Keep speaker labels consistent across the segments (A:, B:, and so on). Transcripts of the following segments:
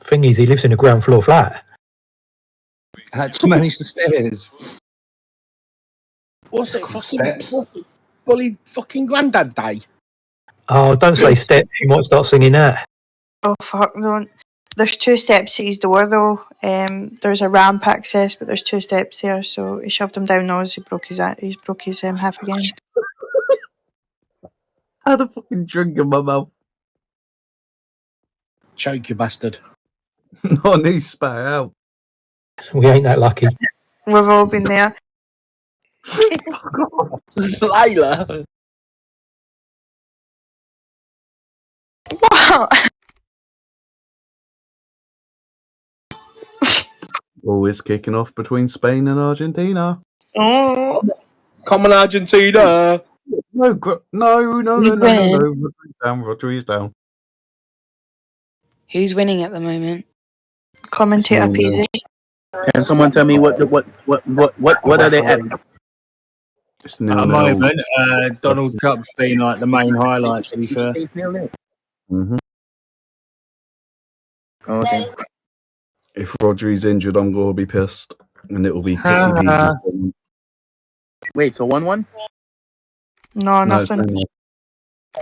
A: Thing is, he lives in a ground floor flat.
B: How'd you manage the stairs?
C: What's it?
D: called
C: Fucking
D: steps.
C: bully fucking Grandad Day.
A: Oh, don't say steps. You might start singing that.
E: Oh fuck no! There's 2 steps to his door though. There's a ramp access, but there's 2 steps there. So he shoved him down those. He broke his hip again.
F: I had a fucking drink in my mouth.
C: Choke, you bastard.
F: No, and he spat it out.
A: We ain't that lucky.
E: We've all been there.
C: Layla.
E: What?
F: Always kicking off between Spain and Argentina.
E: Oh,
C: Come on, Argentina.
F: No. Rodri's down.
G: Who's winning at the moment?
E: commentator
F: No.
E: PD.
C: Can someone tell me what are they at?
F: It's
B: At the
F: 0-0.
B: moment, Donald Trump's been like the main highlight, to be fair.
F: Mhm.
C: Okay.
F: If Rodri's injured, I'm going to be pissed. And it'll be
B: Ha.
F: Kissy Pea's.
C: Wait, so 1-1?
E: No,
F: No, it's
E: nothing.
F: 0-0.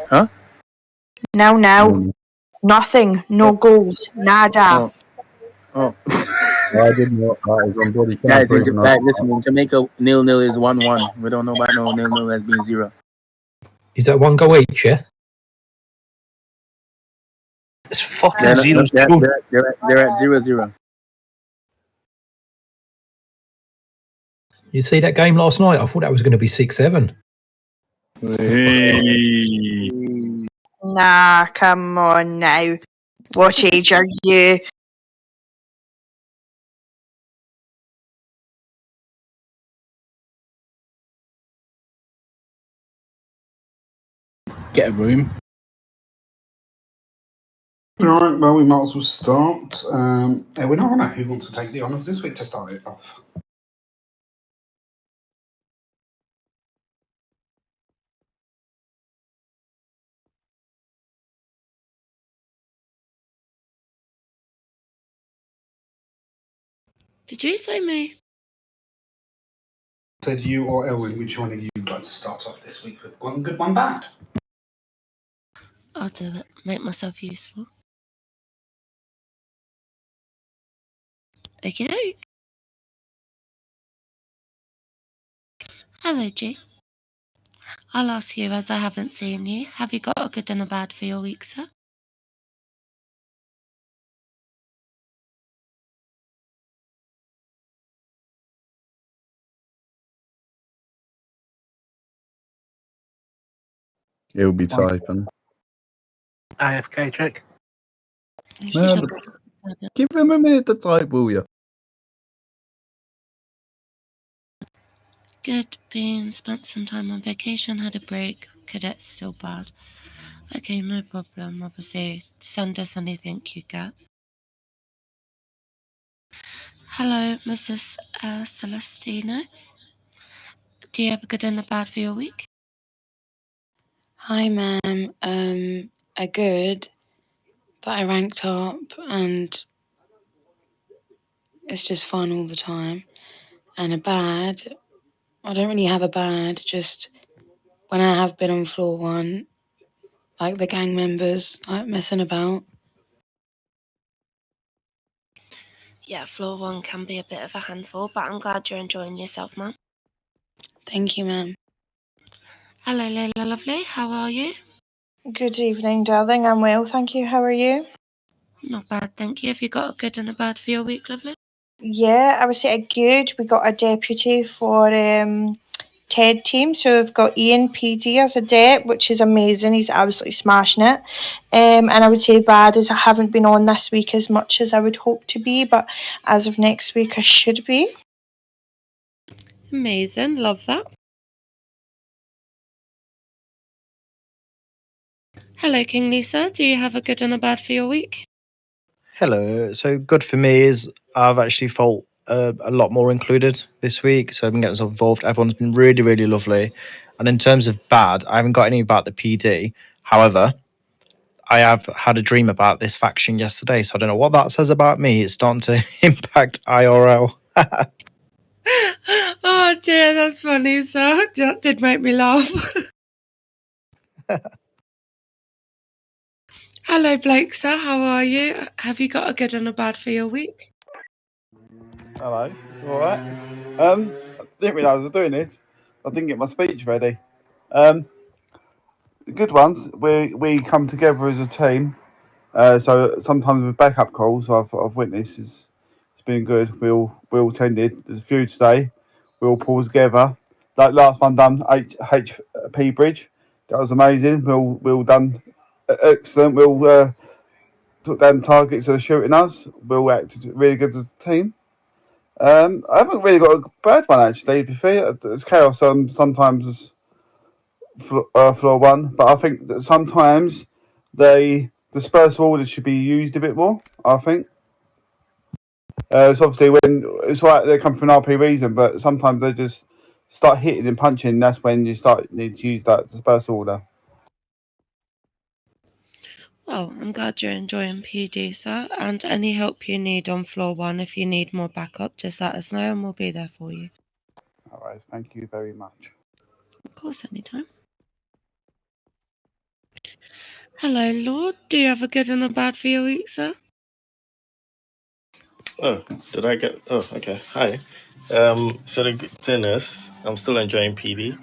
C: Huh?
E: Now,
F: Mm.
E: nothing. No goals. Nada.
C: Oh.
F: I didn't know that was on bloody
C: Guys,
F: camera, even though-
C: listen, in Jamaica, 0-0 is 1-1. We don't know about no 0-0 as being 0.
A: Is that one goal each, yeah?
D: It's fucking
C: They're,
D: 0-0.
C: they're at 0-0.
A: You see that game last night? I thought that was going to be 6-7.
E: Nah, come on now. What age are you?
C: Get a room.
D: Alright, well, we might as well start. Edwin or Anna, who wants to take the honours this week to start it off?
H: Did you say me?
D: Said you or Elwin, which one of you would like to start off this week with one good, one bad?
H: I'll do it. Make myself useful. Okie doke. Hello, G. I'll ask you as I haven't seen you. Have you got a good and a bad for your week, sir?
F: He'll be typing.
D: AFK check.
H: You should
F: No,
H: have
F: but give him a minute to type, will you?
H: good. Been spent some time on vacation, had a break. Cadet's still bad. Okay, no problem. Obviously, send us anything you get. Hello, Mrs. Celestino. Do you have a good and a bad for your week?
G: Hi, ma'am. A good that I ranked up and it's just fun all the time. And a bad, I don't really have a bad, just when I have been on floor 1, like the gang members, like messing about.
H: Yeah, floor 1 can be a bit of a handful, but I'm glad you're enjoying yourself, ma'am.
G: Thank you, ma'am.
H: Hello, Layla lovely. How are you?
E: Good evening, darling. I'm well, thank you. How are you?
H: Not bad, thank you. Have you got a good and a bad for your week, lovely?
E: Yeah, I would say a good. We got a deputy for TED team, so we've got Ian PD as a dep, which is amazing. He's absolutely smashing it. And I would say bad is I haven't been on this week as much as I would hope to be, but as of next week I should be.
H: Amazing, love that. Hello, King Lisa. Do you have a good and a bad for your week?
I: Hello. So good for me is I've actually felt a lot more included this week. So I've been getting myself involved. Everyone's been really, really lovely. And in terms of bad, I haven't got any about the PD. However, I have had a dream about this faction yesterday, so I don't know what that says about me. It's starting to impact IRL.
H: Oh dear, that's funny, sir. That did make me laugh. Hello, Blake, sir. How are you? Have you got a good and a bad for your week?
J: Hello. All right. I didn't realise I was doing this. I didn't get my speech ready. Good ones. We come together as a team. So sometimes with backup calls, I've witnessed it's been good. We all attended. There's a few today. We all pulled together. Like last one done HP Bridge. That was amazing. We all done excellent. We all took down targets that are shooting us. We all acted really good as a team. I haven't really got a bad one actually. To be fair, it's chaos sometimes as floor one, but I think that sometimes the dispersal order should be used a bit more. I think it's obviously when it's like they come from an RP reason, but sometimes they just start hitting and punching. And that's when you need to use that dispersal order.
H: Well, I'm glad you're enjoying PD, sir. And any help you need on floor one, if you need more backup, just let us know and we'll be there for you.
J: All right, thank you very much.
H: Of course, anytime. Hello, Lord. Do you have a good and a bad for your week, sir?
K: Oh, did I get? Oh, okay. Hi. So the good thing is, I'm still enjoying PD.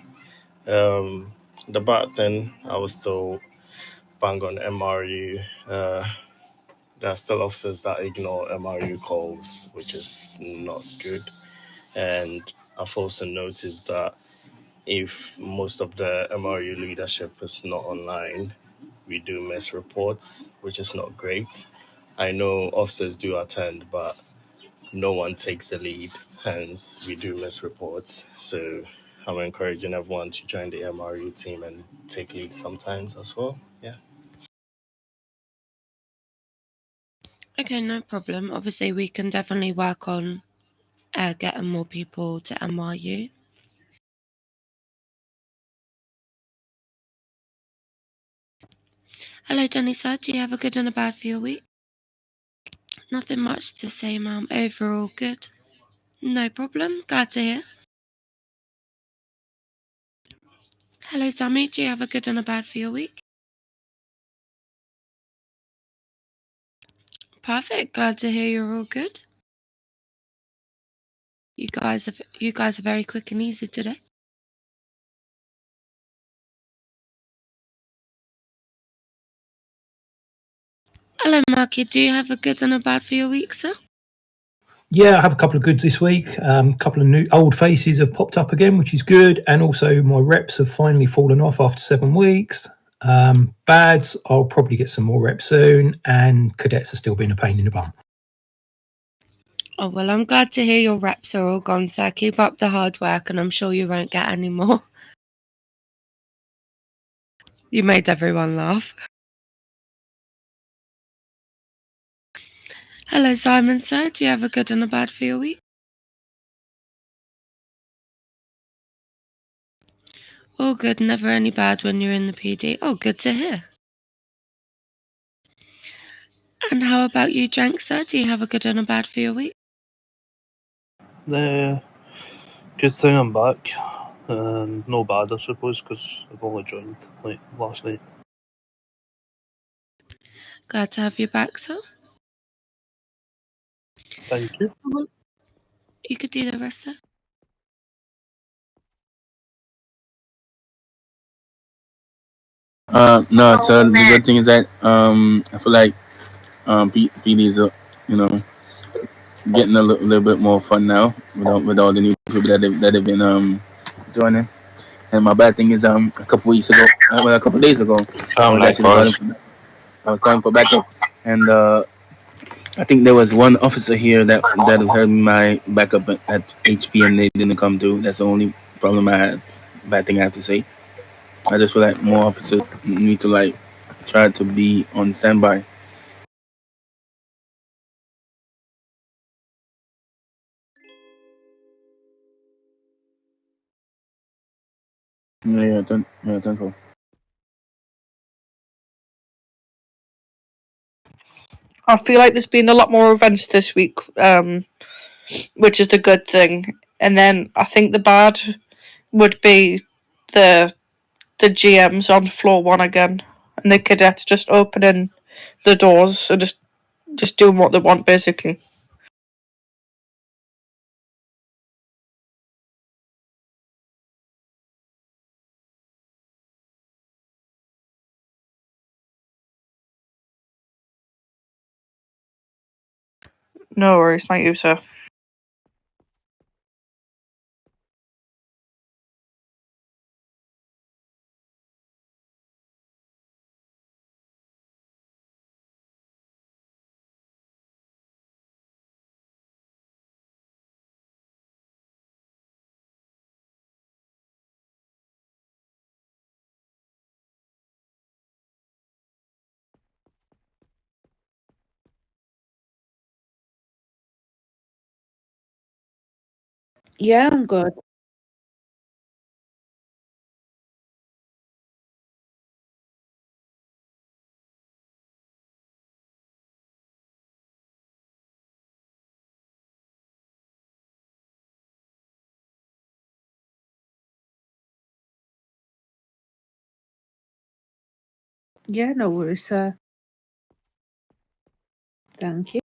K: The bad thing, I was still bang on MRU. There are still officers that ignore MRU calls, which is not good. And I've also noticed that if most of the MRU leadership is not online, we do miss reports, which is not great. I know officers do attend, but no one takes the lead, hence we do miss reports. So I'm encouraging everyone to join the MRU team and take lead sometimes as well. Yeah.
H: Okay, no problem. Obviously, we can definitely work on getting more people to MRU. Hello, Jenny, sir. Do you have a good and a bad for your week? Nothing much to say, ma'am. Overall, good. No problem. Glad to hear. Hello, Sammy. Do you have a good and a bad for your week? Perfect. Glad to hear you're all good. You guys are very quick and easy today. Hello, Marky. Do you have a good and a bad for your week, sir?
A: Yeah, I have a couple of goods this week. A couple of new old faces have popped up again, which is good. And also my reps have finally fallen off after 7 weeks. Bads, I'll probably get some more reps soon. And cadets are still being a pain in the bum.
H: Oh, well, I'm glad to hear your reps are all gone, sir. Keep up the hard work, and I'm sure you won't get any more. You made everyone laugh. Hello, Simon, sir. Do you have a good and a bad for your week? All good, never any bad when you're in the PD. Oh, good to hear. And how about you, Jank, sir? Do you have a good and a bad for your week?
L: Good thing I'm back. No bad, I suppose, because I've only joined like last night.
H: Glad to have you back, sir.
L: Thank you.
H: Well, you could do the rest, sir.
C: No, so the good thing is that I feel like PD is getting a little bit more fun now with all the new people that have been joining. And my bad thing is a couple days ago, I was calling for backup, and I think there was one officer here that heard my backup at HP and they didn't come through. That's the only problem I had. Bad thing I have to say. I just feel like more officers need to try to be on standby. Yeah, thank you.
M: I feel like there's been a lot more events this week, which is the good thing. And then I think the bad would be the GMs on floor 1 again, and the cadets just opening the doors and just doing what they want, basically. No worries, thank you, sir.
N: Yeah, I'm good. Yeah, no worries, sir. Thank you.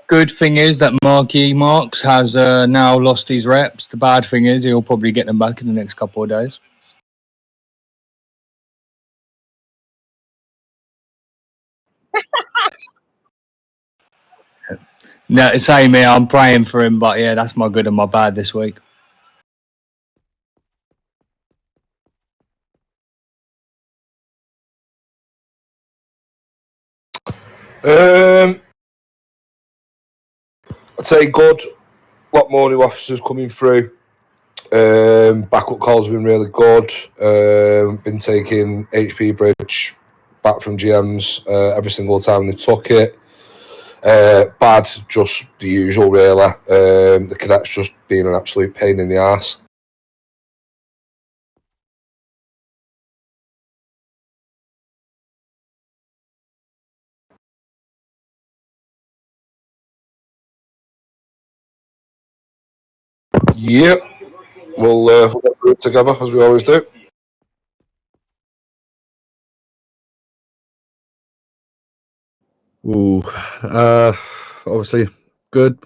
B: Good thing is that Marks has now lost his reps. The bad thing is he'll probably get them back in the next couple of days. No, same here. I'm praying for him, but yeah, that's my good and my bad this week.
O: I'd say good. A lot more new officers coming through. Backup calls have been really good. Been taking HP Bridge back from GMs every single time they took it. Bad, just the usual, really. The cadets just being an absolute pain in the arse. Yep. We'll get through it together, as we always do.
F: Ooh, obviously good.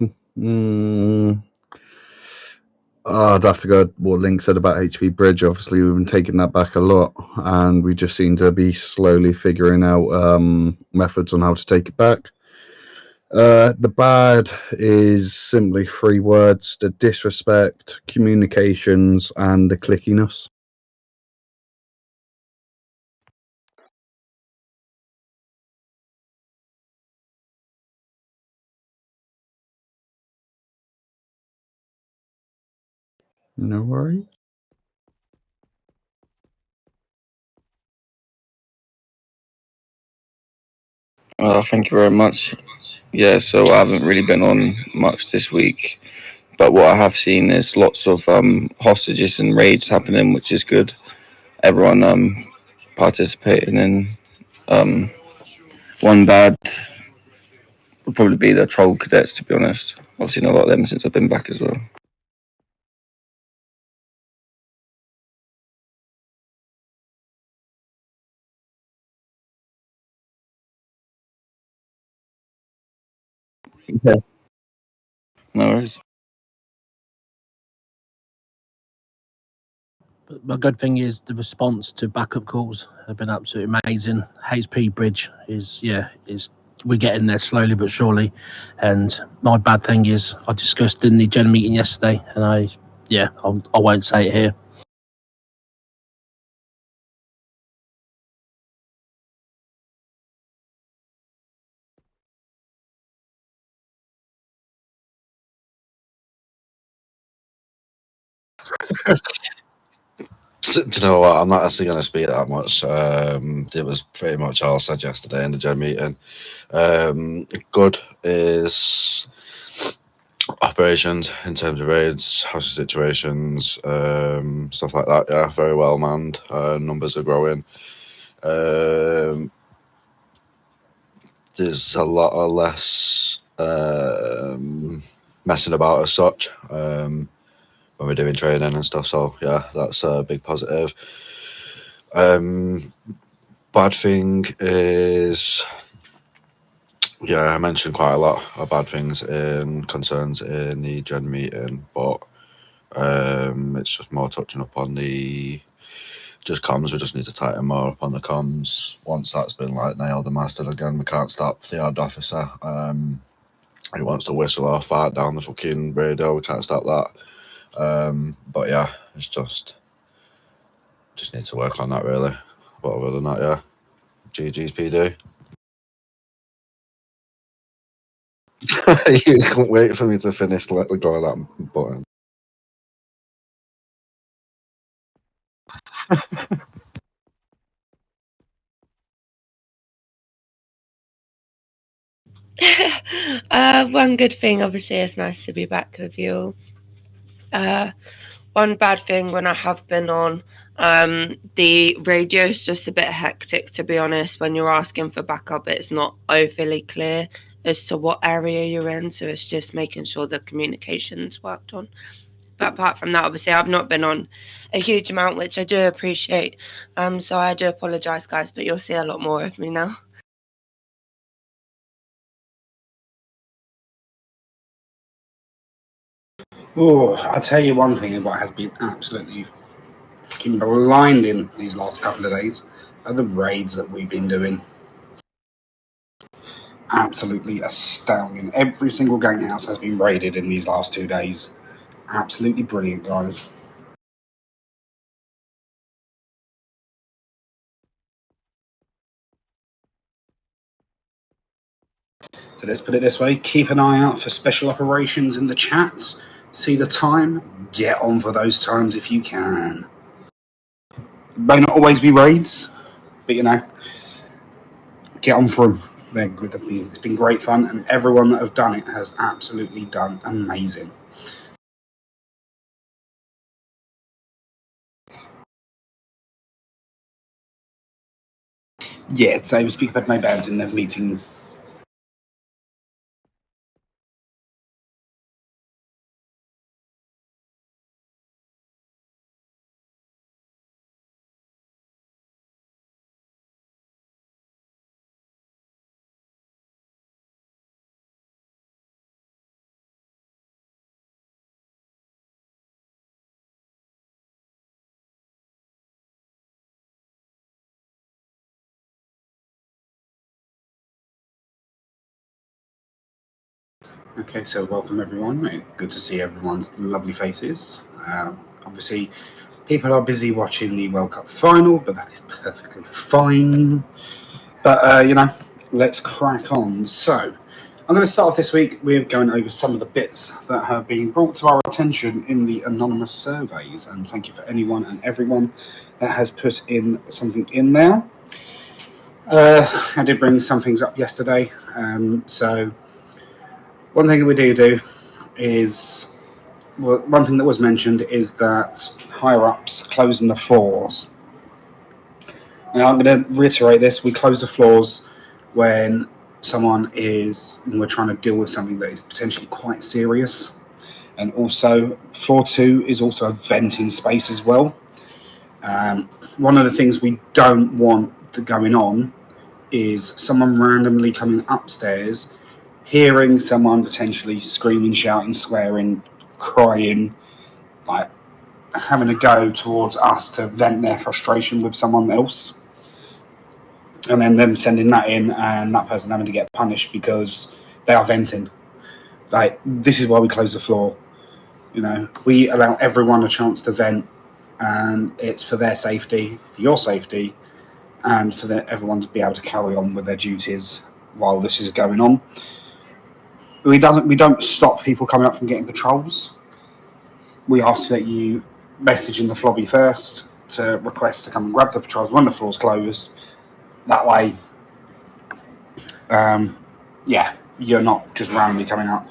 F: I'd have to go with what Link said about HP Bridge. Obviously, we've been taking that back a lot, and we just seem to be slowly figuring out methods on how to take it back. The bad is simply 3 words: the disrespect, communications, and the clickiness. No worries.
C: Thank you very much. Yeah, so I haven't really been on much this week, but what I have seen is lots of hostages and raids happening, which is good. Everyone participating in. One bad would probably be the troll cadets, to be honest. I've seen a lot of them since I've been back as well. Yeah. No worries.
P: But the good thing is the response to backup calls have been absolutely amazing. HP Bridge is we're getting there slowly but surely. And my bad thing is I discussed in the general meeting yesterday, and I won't say it here.
Q: Do you know what? I'm not actually going to speak that much. It was pretty much all said yesterday in the gen meeting. Good is operations in terms of raids, house situations, stuff like that. Yeah, very well manned. Numbers are growing. There's a lot of less messing about as such when we're doing training and stuff. So yeah, that's a big positive. Bad thing is, yeah, I mentioned quite a lot of bad things and concerns in the gen meeting, but it's just more touching up on the just comms. We just need to tighten more up on the comms. Once that's been like nailed and mastered again, we can't stop the odd officer who wants to whistle or fart down the fucking radio. We can't stop that. But yeah, it's just need to work on that really. But other than that, yeah, GG's PD. You can't wait for me to finish. Let me go on that button.
H: One good thing, obviously, it's nice to be back with you. One bad thing when I have been on, the radio is just a bit hectic, to be honest. When you're asking for backup, it's not overly clear as to what area you're in, so it's just making sure the communication's worked on. But apart from that, obviously, I've not been on a huge amount, which I do appreciate. So I do apologise, guys, but you'll see a lot more of me now.
D: Oh, I'll tell you one thing what has been absolutely fucking blinding these last couple of days are the raids that we've been doing. Absolutely astounding. Every single gang house has been raided in these last 2 days. Absolutely brilliant, guys. So let's put it this way, keep an eye out for special operations in the chat. See the time, get on for those times if you can. May not always be raids, but you know, get on for them. They're good. It's been great fun, and everyone that have done it has absolutely done amazing. Yeah, so we speak about my bands in the meeting. Okay, so welcome everyone. Good to see everyone's lovely faces. Obviously, people are busy watching the World Cup final, but that is perfectly fine. But, you know, let's crack on. So, I'm going to start off this week with going over some of the bits that have been brought to our attention in the anonymous surveys. And thank you for anyone and everyone that has put in something in there. I did bring some things up yesterday. So, one thing that we do is, well, one thing that was mentioned is that higher-ups closing the floors. Now, I'm going to reiterate this. We close the floors when we're trying to deal with something that is potentially quite serious. And also, floor 2 is also a venting space as well. One of the things we don't want going on is someone randomly coming upstairs, hearing someone potentially screaming, shouting, swearing, crying, like having a go towards us to vent their frustration with someone else, and then them sending that in and that person having to get punished because they are venting. Like, this is why we close the floor. You know, we allow everyone a chance to vent, and it's for their safety, for your safety, and for everyone to be able to carry on with their duties while this is going on. We don't stop people coming up from getting patrols. We ask that you message in the lobby first to request to come and grab the patrols when the floor's closed. That way, you're not just randomly coming up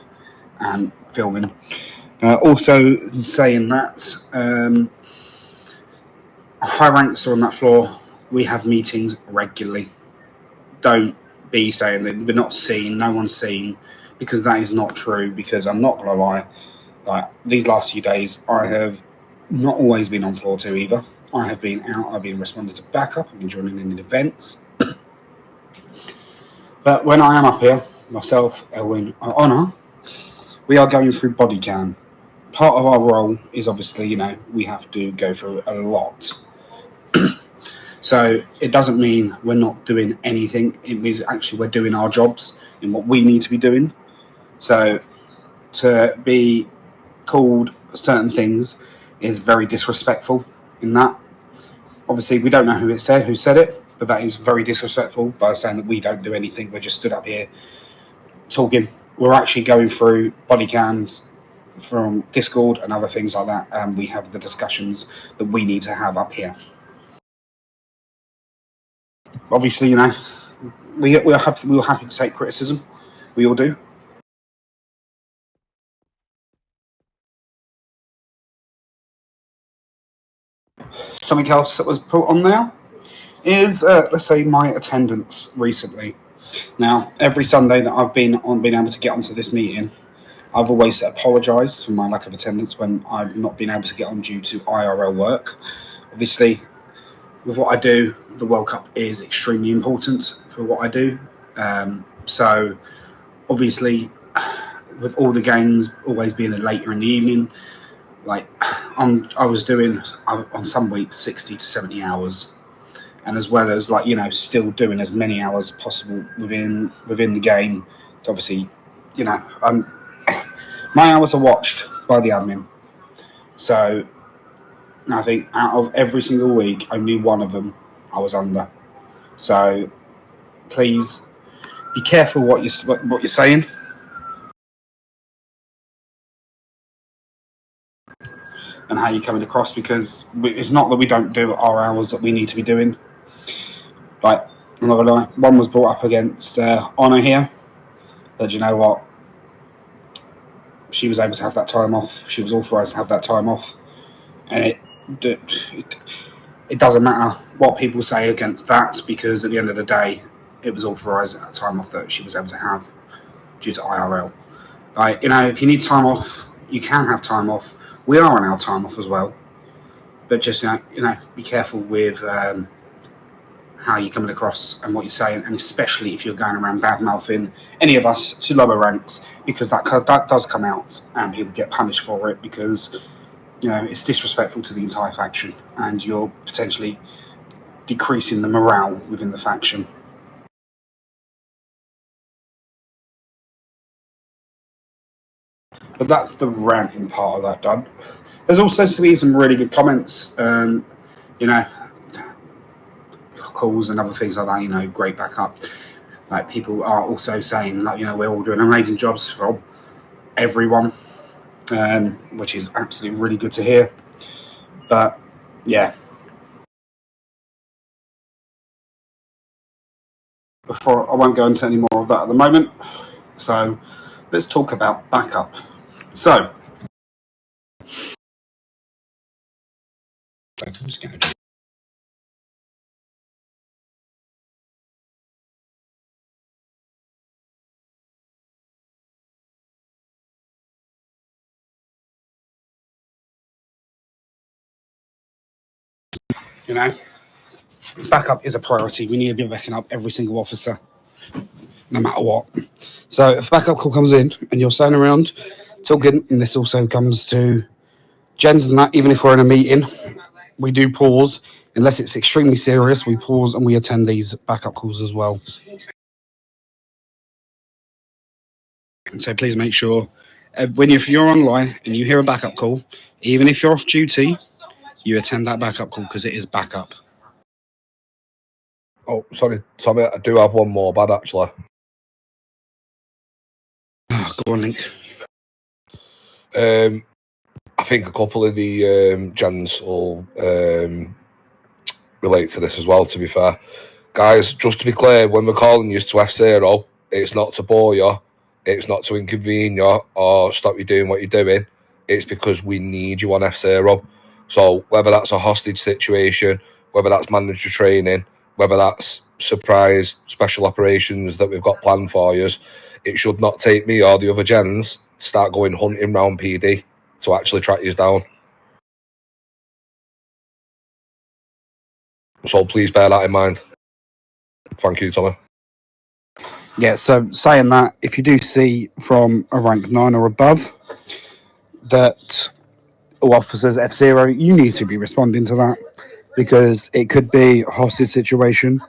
D: and filming. Also, saying that high ranks are on that floor. We have meetings regularly. Don't be saying that we're not seen, no one's seen, because that is not true. Because I'm not gonna lie, like these last few days, I have not always been on floor 2 either. I have been out. I've been responding to backup. I've been joining in events. But when I am up here, myself, Elwin, Honor, we are going through body cam. Part of our role is obviously, we have to go through a lot. So it doesn't mean we're not doing anything. It means actually we're doing our jobs in what we need to be doing. So to be called certain things is very disrespectful in that. Obviously, we don't know who said it, but that is very disrespectful by saying that we don't do anything. We're just stood up here talking. We're actually going through body cams from Discord and other things like that, and we have the discussions that we need to have up here. Obviously, we're happy to take criticism. We all do. Something else that was put on there is, let's say, my attendance recently. Now, every Sunday that I've been able to get onto this meeting, I've always apologised for my lack of attendance when I've not been able to get on due to IRL work. Obviously, with what I do, the World Cup is extremely important for what I do. So, obviously, with all the games always being later in the evening, like I was doing on some weeks 60 to 70 hours, and as well as still doing as many hours as possible within the game. Obviously, my hours are watched by the admin. So I think out of every single week, only one of them I was under. So please be careful what you're saying. And how you're coming across, because it's not that we don't do our hours that we need to be doing. Like, I'm not gonna lie, one was brought up against Honor here, but you know what? She was able to have that time off. She was authorised to have that time off, and it doesn't matter what people say against that, because at the end of the day, it was authorised at a time off that she was able to have due to IRL. Like, if you need time off, you can have time off. We are on our time off as well, but just be careful with how you're coming across and what you're saying, and especially if you're going around bad mouthing any of us to lower ranks, because that does come out and people get punished for it, because it's disrespectful to the entire faction and you're potentially decreasing the morale within the faction. But that's the ranting part of that done. There's also some really good comments, calls and other things like that, great backup. Like, people are also saying, we're all doing amazing jobs from everyone, which is absolutely really good to hear. But, yeah. I won't go into any more of that at the moment. So, let's talk about backup. So, I'm just going to backup is a priority. We need to be backing up every single officer, no matter what. So if a backup call comes in and you're standing around talking, and this also comes to gens and that, even if we're in a meeting, we do pause. Unless it's extremely serious, we pause and we attend these backup calls as well. So please make sure, if you're online and you hear a backup call, even if you're off duty, you attend that backup call, because it is backup.
O: Oh, sorry, Tommy, I do have one more bad, actually.
D: Go on, Link.
O: I think a couple of the gens will relate to this as well, to be fair. Guys, just to be clear, when we're calling you to F0, it's not to bore you. It's not to inconvene you or stop you doing what you're doing. It's because we need you on F0. So whether that's a hostage situation, whether that's mandatory training, whether that's surprise special operations that we've got planned for you, it should not take me or the other gens to start going hunting round PD to actually track you down. So please bear that in mind. Thank you, Tommy.
D: Yeah, so saying that, if you do see from a rank 9 or above that officers F0, you need to be responding to that, because it could be a hostage situation,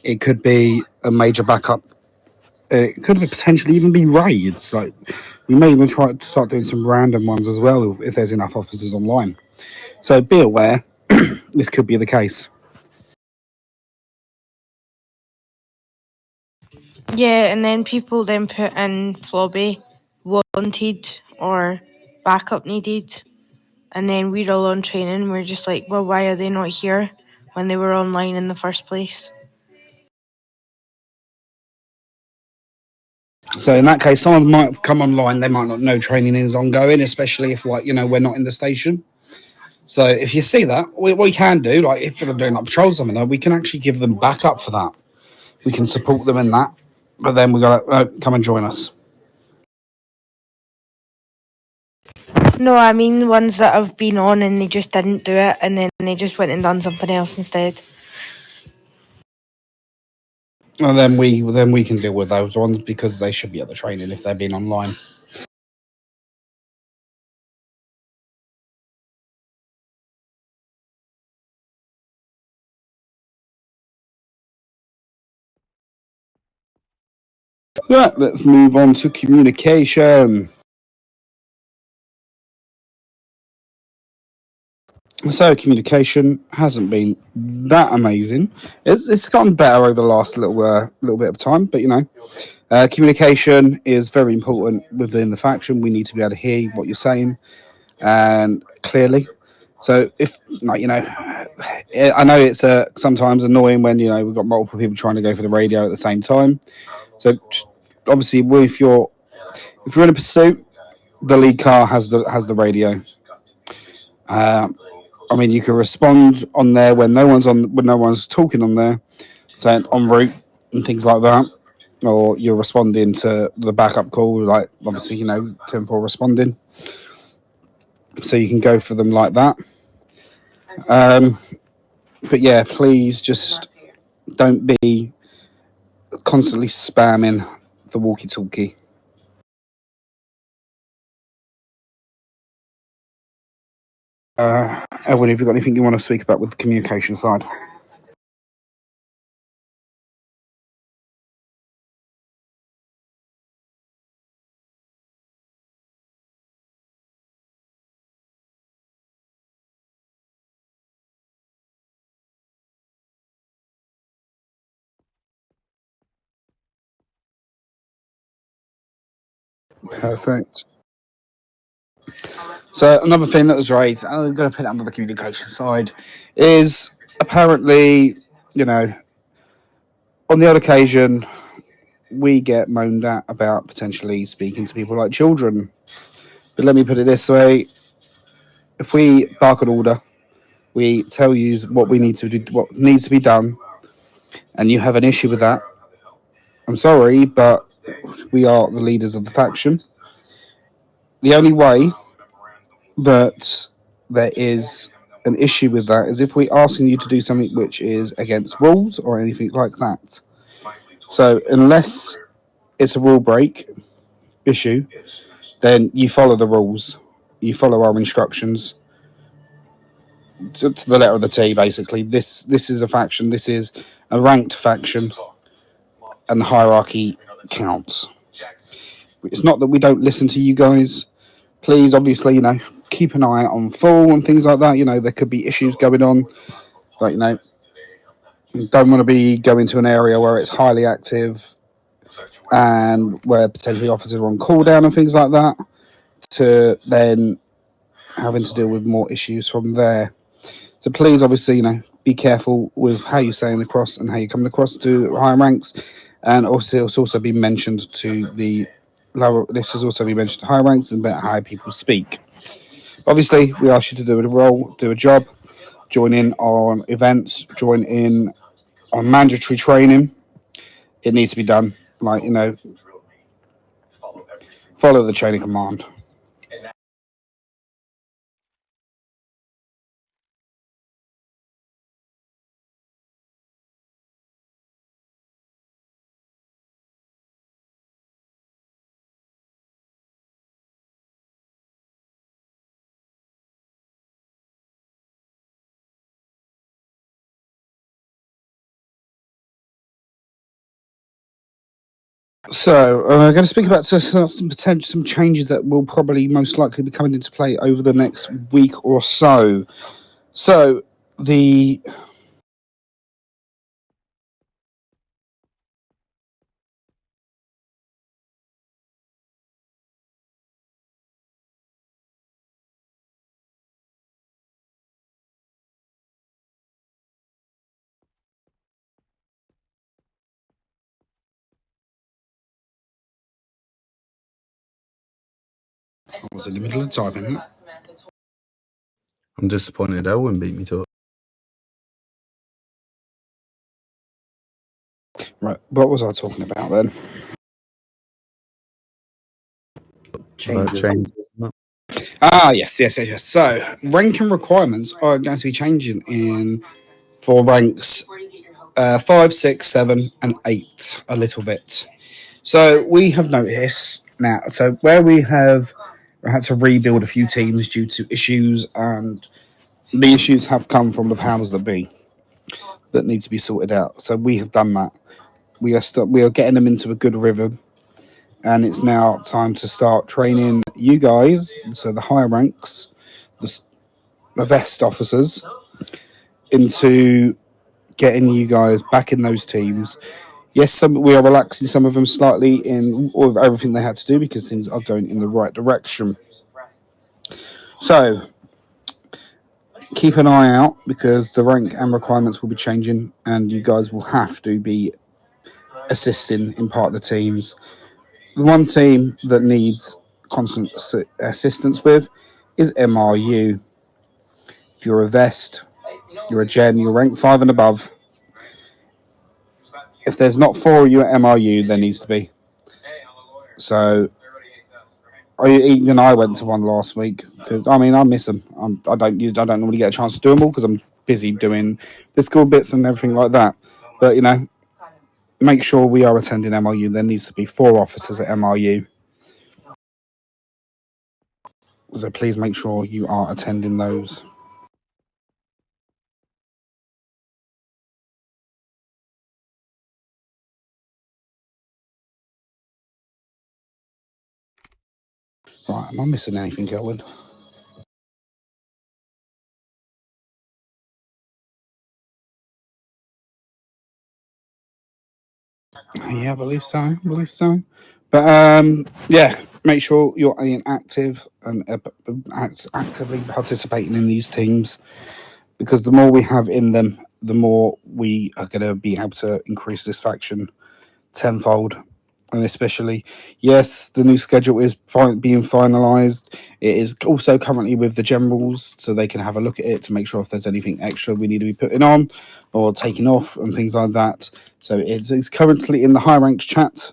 D: it could be a major backup, it could potentially even be raids. Like, we may even try to start doing some random ones as well if there's enough officers online. So be aware, this could be the case.
G: Yeah, and then people then put in Flobby wanted or backup needed, and then we're all on training. We're just like, well, why are they not here when they were online in the first place?
D: So in that case, someone might come online, they might not know training is ongoing, especially if, like, we're not in the station. So if you see that, what we can do, like if they're doing like patrols or something, we can actually give them backup for that. We can support them in that, but then we got to come and join us.
G: No, I mean ones that have been on and they just didn't do it, and then they just went and done something else instead.
D: And then we can deal with those ones, because they should be at the training if they've been online. Right, let's move on to communication. So communication hasn't been that amazing. It's gotten better over the last little bit of time, but communication is very important within the faction. We need to be able to hear what you're saying and clearly. So if I know it's sometimes annoying when we've got multiple people trying to go for the radio at the same time. So just, obviously, if you're in a pursuit, the lead car has the radio. I mean, you can respond on there when no one's talking on there, saying en route and things like that, or you're responding to the backup call, like obviously 10-4 responding. So you can go for them like that. But yeah, please just don't be constantly spamming the walkie-talkie. Edwin, have you got anything you want to speak about with the communication side? Perfect. So another thing that was raised, I'm going to put it under the communication side, is apparently, on the odd occasion, we get moaned at about potentially speaking to people like children. But let me put it this way: if we bark an order, we tell you what we need to do, what needs to be done, and you have an issue with that, I'm sorry, but we are the leaders of the faction. The only way that there is an issue with that is if we're asking you to do something which is against rules or anything like that. So unless it's a rule break issue, then you follow the rules. You follow our instructions to the letter of the T, basically. This is a faction. This is a ranked faction, and the hierarchy counts. It's not that we don't listen to you guys. Please, obviously, keep an eye on full and things like that. There could be issues going on. But, don't want to be going to an area where it's highly active and where potentially officers are on cooldown and things like that, to then having to deal with more issues from there. So please, obviously, be careful with how you're saying across and how you're coming across to higher ranks. And also, it's also been mentioned to the lower. This has also been mentioned higher ranks and about how people speak. Obviously, we ask you to do a role, do a job, join in on events, join in on mandatory training. It needs to be done. Like, you know, follow the chain of command. So, I'm going to speak about some changes that will probably most likely be coming into play over the next week or so. So, the I was in the middle of typing.
F: I'm disappointed Elwyn beat me to it.
D: Right, what was I talking about then? Changes. Yes. So, ranking requirements are going to be changing for ranks 5, 6, 7, and 8 a little bit. So, we have noticed now, so where we have had to rebuild a few teams due to issues, and the issues have come from the powers that be that need to be sorted out. So, we have done that. We are getting them into a good rhythm. And it's now time to start training you guys, so the higher ranks, the vest officers, into getting you guys back in those teams. Yes, we are relaxing some of them slightly in all of everything they had to do because things are going in the right direction. So, keep an eye out because the rank and requirements will be changing and you guys will have to be assisting in part of the teams. The one team that needs constant assistance with is MRU. If you're a vest, you're a gen, you're rank 5 and above. If there's not 4 of you at MRU, there needs to be. So, even I went to one last week. I mean, I miss them. I don't normally get a chance to do them all because I'm busy doing the school bits and everything like that. But, you know, make sure we are attending MRU. There needs to be 4 officers at MRU. So please make sure you are attending those. Right, am I missing anything, Elwyn? Yeah, I believe so. But yeah, make sure you're being active and actively participating in these teams because the more we have in them, the more we are going to be able to increase this faction tenfold. And especially, yes, the new schedule is being finalised. It is also currently with the generals, so they can have a look at it to make sure if there's anything extra we need to be putting on or taking off and things like that. So it's currently in the high ranks chat.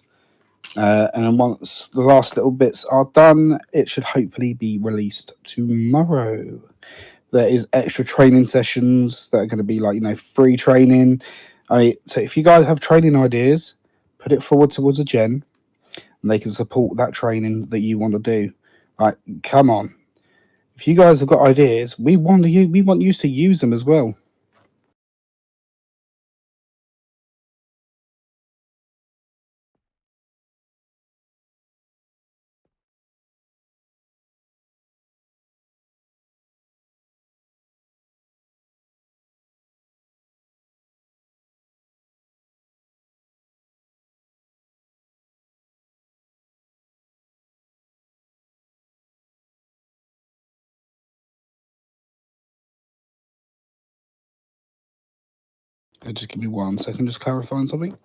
D: And then once the last little bits are done, it should hopefully be released tomorrow. There is extra training sessions that are going to be like, you know, free training. So if you guys have training ideas, put it forward towards a gen and they can support that training that you want to do. Like, come on. If you guys have got ideas, we want you to use them as well. Just give me 1 second, just clarifying something.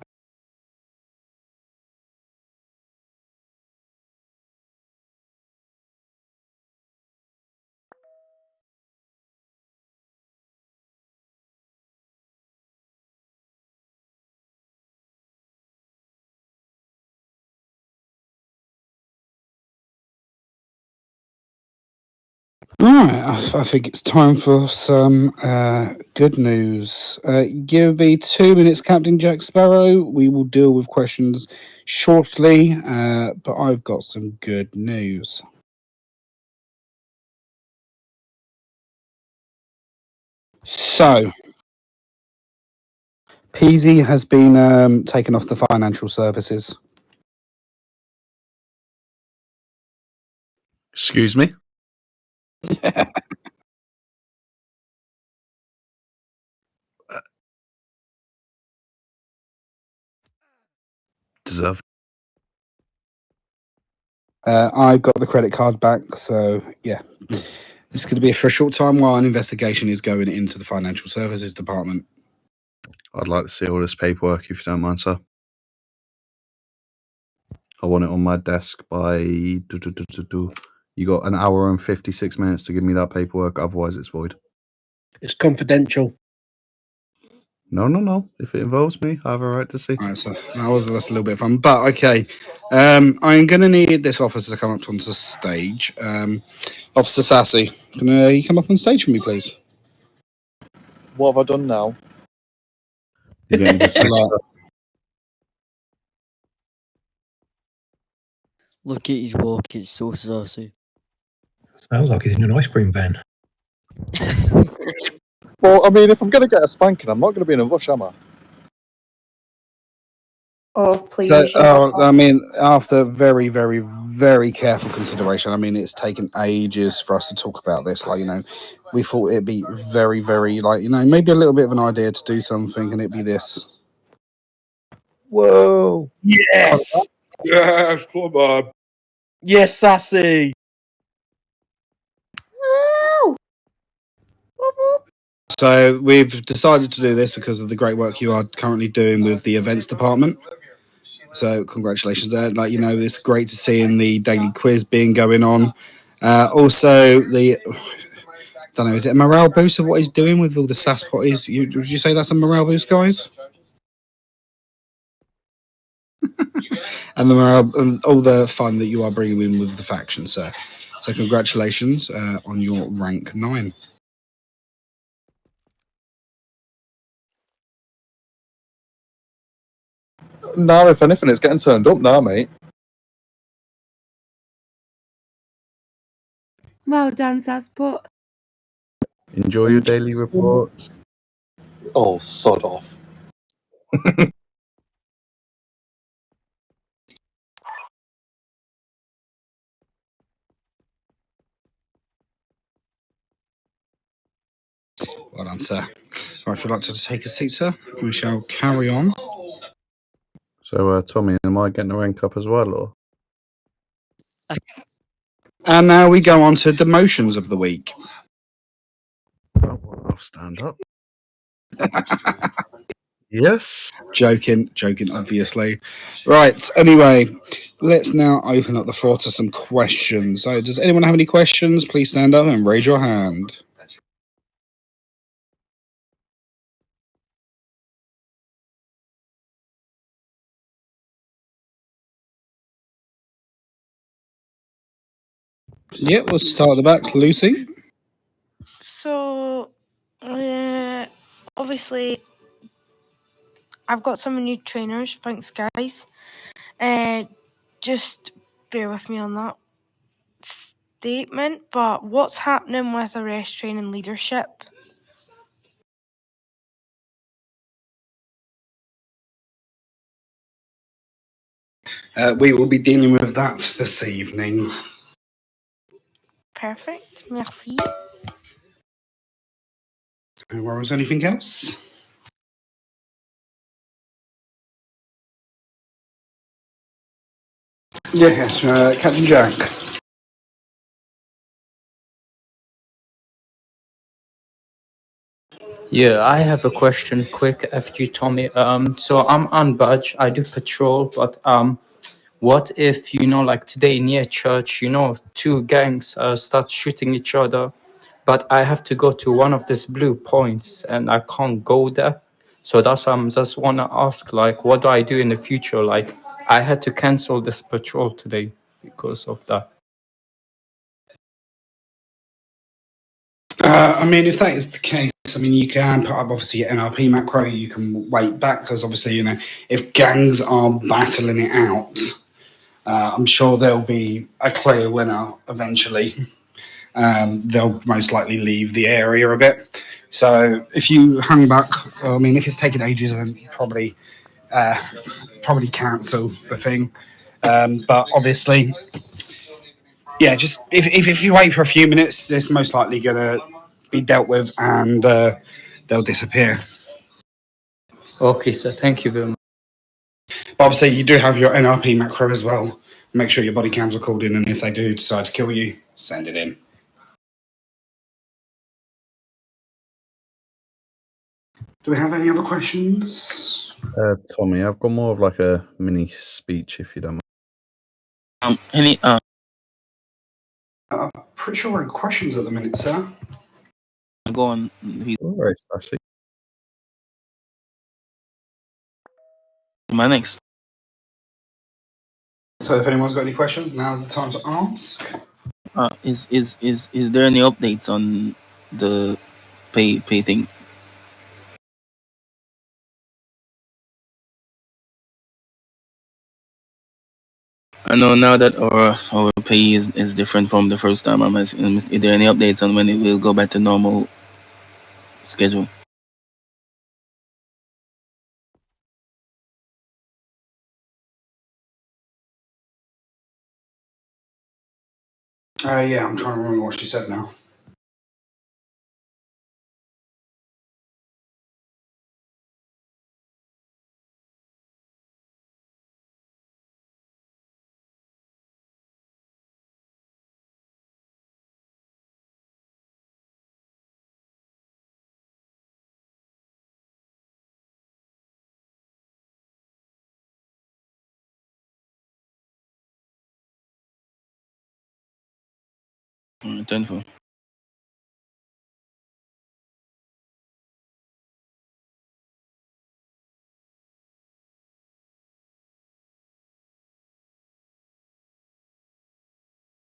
D: All right, I think it's time for some good news. Give me 2 minutes, Captain Jack Sparrow. We will deal with questions shortly, but I've got some good news. So, Peasy has been taken off the financial services.
F: Excuse me? Deserve.
D: I've got the credit card back, so yeah. It's going to be for a short time while an investigation is going into the financial services department.
F: I'd like to see all this paperwork if you don't mind, sir. I want it on my desk by... You got an hour and 56 minutes to give me that paperwork, otherwise it's void.
P: It's confidential.
F: No. If it involves me, I have a right to see.
D: All right, so that's a little bit of fun. But okay, I'm going to need this officer to come up onto the stage. Officer Sassy, can you come up on stage for me, please?
R: What have I done now?
F: You're getting dismissed, sir.
S: Look at his walk, it's so saucy.
A: Sounds like he's in an ice cream van.
R: Well, I mean, if I'm going to get a spanking, I'm not going to be in a rush, am I?
E: Oh, please.
D: So, I mean, after very, very, very careful consideration, I mean, it's taken ages for us to talk about this. Like, we thought it'd be very, very, maybe a little bit of an idea to do something, and it'd be this.
R: Whoa.
P: Yes!
O: Yes, come on.
P: Yes, Sassy!
D: So we've decided to do this because of the great work you are currently doing with the events department. So congratulations there. It's great to see in the daily quiz being going on. Also, I don't know, is it a morale boost of what he's doing with all the SAS potties? Would you say that's a morale boost, guys? And the morale and all the fun that you are bringing in with the faction, sir. So congratulations on your rank 9.
R: Now, if anything, it's getting turned up now, mate.
N: Well done, Saspot.
F: Enjoy your daily reports.
R: Oh, sod off.
D: Well done, sir. Right, if you'd like to take a seat, sir, we shall carry on.
F: So, Tommy, am I getting a rank up as well, or?
D: And now we go on to demotions of the week.
F: I'll stand up. Yes.
D: Joking, obviously. Right, anyway, let's now open up the floor to some questions. So, does anyone have any questions? Please stand up and raise your hand. Yeah, we'll start at the back. Lucy?
G: So, obviously, I've got some new trainers. Thanks, guys. Just bear with me on that statement. But what's happening with arrest training leadership?
D: We will be dealing with that this evening.
G: Perfect. Merci.
D: No worries. Anything else? Yes, Captain Jack.
T: Yeah, I have a question, quick, FG Tommy. So I'm on badge, I do patrol, but what if, like today near church, two gangs start shooting each other, but I have to go to one of these blue points and I can't go there. So that's why I'm just want to ask, like, what do I do in the future? Like, I had to cancel this patrol today because of that.
D: I mean, if that is the case, I mean, you can put up obviously your NRP macro. You can wait back because obviously, if gangs are battling it out, I'm sure there'll be a clear winner eventually. They'll most likely leave the area a bit. So if you hang back, I mean, if it's taking ages, then probably cancel the thing. But obviously, yeah, just if you wait for a few minutes, it's most likely going to be dealt with and they'll disappear.
T: Okay, so thank you very much.
D: But obviously, you do have your NRP macro as well. Make sure your body cams are called in, and if they do decide to kill you, send it in. Do we have any other questions?
F: Tommy, I've got more of like a mini speech, if you don't mind.
D: I'm pretty sure we're in questions at the minute, sir.
C: Go on.
F: Alright, I see.
C: My next.
D: So if anyone's got any questions, now's the time to ask.
C: Is there any updates on the pay thing? I know now that our pay is different from the first time. Is there any updates on when it will go back to normal schedule?
D: Yeah, I'm trying to remember what she said now.
C: Tenfold.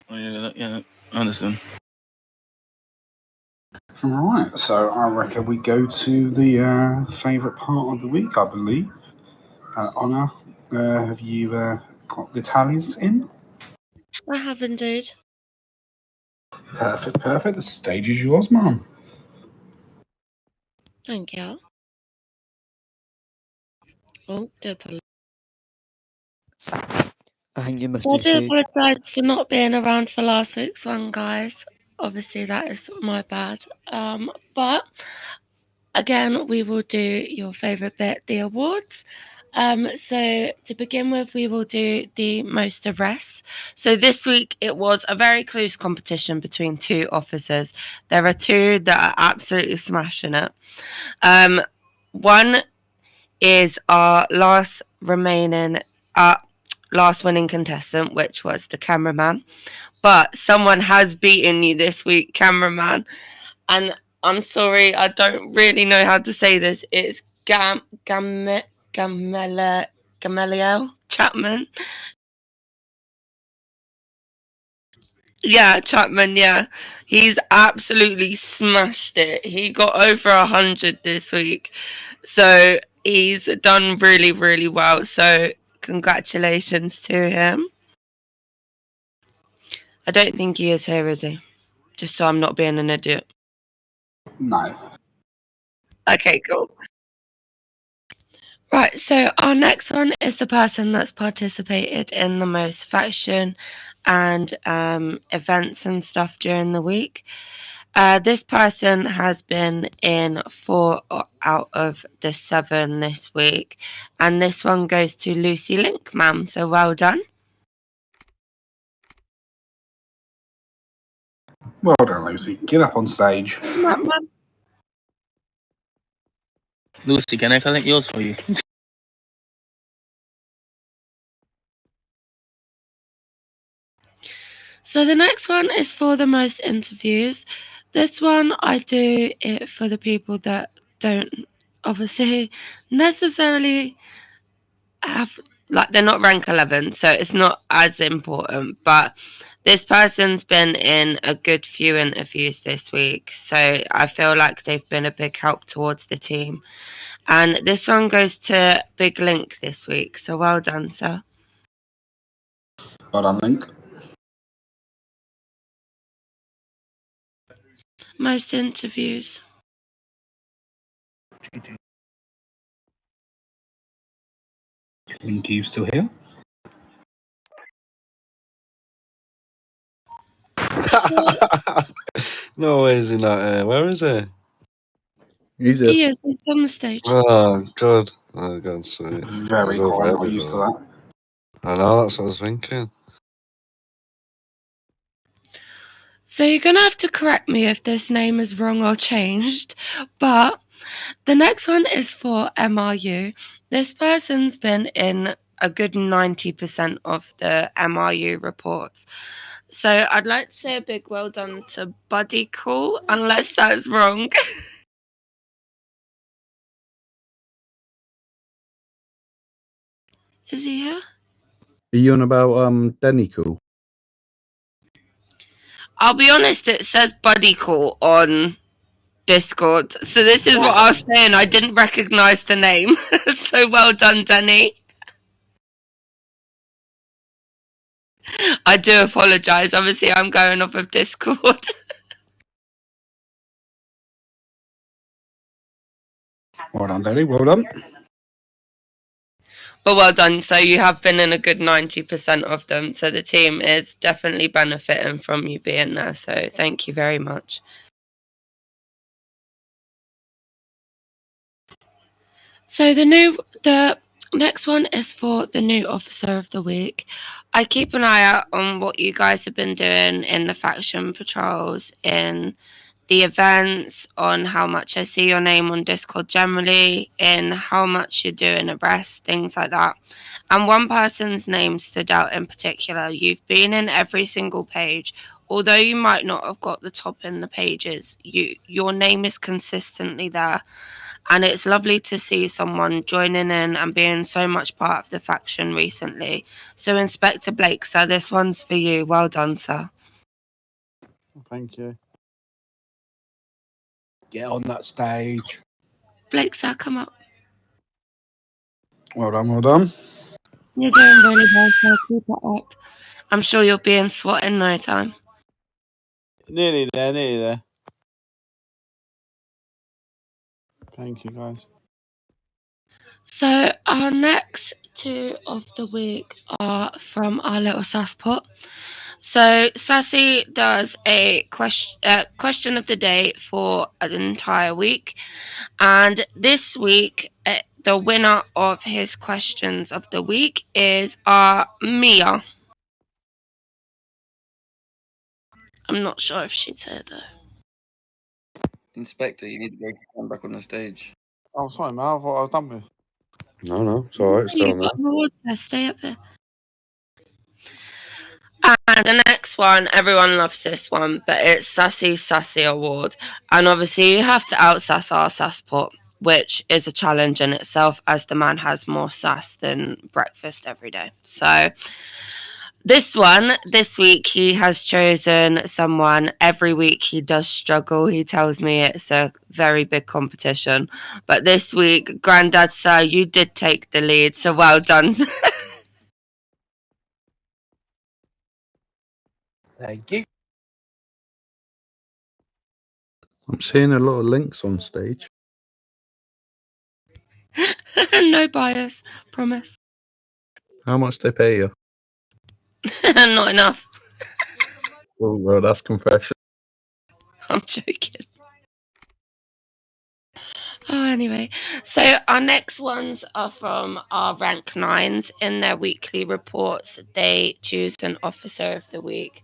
C: Yeah, I understand.
D: All right, so I reckon we go to the favourite part of the week, I believe. Honor, have you got the tallies in?
H: I have indeed.
D: Perfect. The stage is yours, Mum.
H: Thank you. Oh, do apologise.
S: I think you must
H: I
S: do
H: do
S: too.
H: apologise for not being around for last week's one, guys. Obviously, that is my bad. But again, we will do your favourite bit, the awards. So to begin with, we will do the most arrests. So this week it was a very close competition between two officers. There are two that are absolutely smashing it. One is our last winning contestant, which was the cameraman. But someone has beaten you this week, cameraman. And I'm sorry, I don't really know how to say this. It's Gamaliel Chapman. Yeah, Chapman, yeah. He's absolutely smashed it. He got over 100 this week. So he's done really, really well. So congratulations to him. I don't think he is here, is he? Just so I'm not being an idiot.
D: No.
H: Okay, cool. Right, so our next one is the person that's participated in the most faction and events and stuff during the week. This person has been in 4 out of the 7 this week, and this one goes to Lucy Link, ma'am, so well done.
D: Well done, Lucy. Get up on stage.
C: Lucy, can I collect yours for you?
H: So the next one is for the most interviews. This one I do it for the people that don't obviously necessarily have, like, they're not rank 11, so it's not as important, but This person's been in a good few interviews this week, so I feel like they've been a big help towards the team. And this one goes to Big Link this week, so well done, sir.
D: Well done, Link.
H: Most interviews.
D: Link, are you still here?
Q: No way is he not here. Where is he?
F: He's
H: He is. He's on the stage.
Q: Oh, God. Oh, God, sweet.
D: Very
Q: He's over
D: quiet. I'm not used to
Q: everywhere.
D: that.
Q: I know, that's what I was thinking.
H: So you're going to have to correct me if this name is wrong or changed, but the next one is for MRU. This person's been in a good 90% of the MRU reports. So I'd like to say a big well done to Buddy Cool, unless that's wrong. Is he here?
F: Are you on about Denny Cool?
H: I'll be honest, it says Buddy Cool on Discord. So this is what I was saying. I didn't recognise the name. So well done, Denny. I do apologise. Obviously, I'm going off of Discord.
D: Well done, Denny. Well done.
H: But well done. So you have been in a good 90% of them. So the team is definitely benefiting from you being there. So thank you very much. So the next one is for the new officer of the week. I keep an eye out on what you guys have been doing in the faction patrols, in the events, on how much I see your name on Discord generally, in how much you're doing arrests, things like that. And one person's name stood out in particular. You've been in every single page. Although you might not have got the top in the pages, your name is consistently there. And it's lovely to see someone joining in and being so much part of the faction recently. So Inspector Blake, sir, this one's for you. Well done, sir.
L: Thank you. Get on that stage.
H: Blake, sir, come up.
D: Well done, well done.
H: You're doing really well, sir. Keep it up. I'm sure you'll be in SWAT in no time.
L: Nearly there, nearly there. Thank you, guys.
H: So our next two of the week are from our little Sasspot. So Sassy does a question of the day for an entire week. And this week, the winner of his questions of the week is Mia. I'm not sure if she's here though.
S: Inspector, you need to go back on the stage.
L: Oh, sorry, man. I thought I was done with.
Q: No, it's alright. It's
H: You
Q: down there.
H: got an award there, stay up there. And the next one, everyone loves this one, but it's Sassy Award. And obviously you have to outsass our Sasspot, which is a challenge in itself, as the man has more sass than breakfast every day. So this week he has chosen someone. Every week he does struggle. He tells me it's a very big competition. But this week, Grandad, sir, you did take the lead, so well done.
L: Thank you.
F: I'm seeing a lot of links on stage.
H: No bias, promise.
F: How much they pay you?
H: Not enough.
F: Oh, well, that's confession.
H: I'm joking. Oh, anyway, so our next ones are from our rank 9s. In their weekly reports, they choose an officer of the week.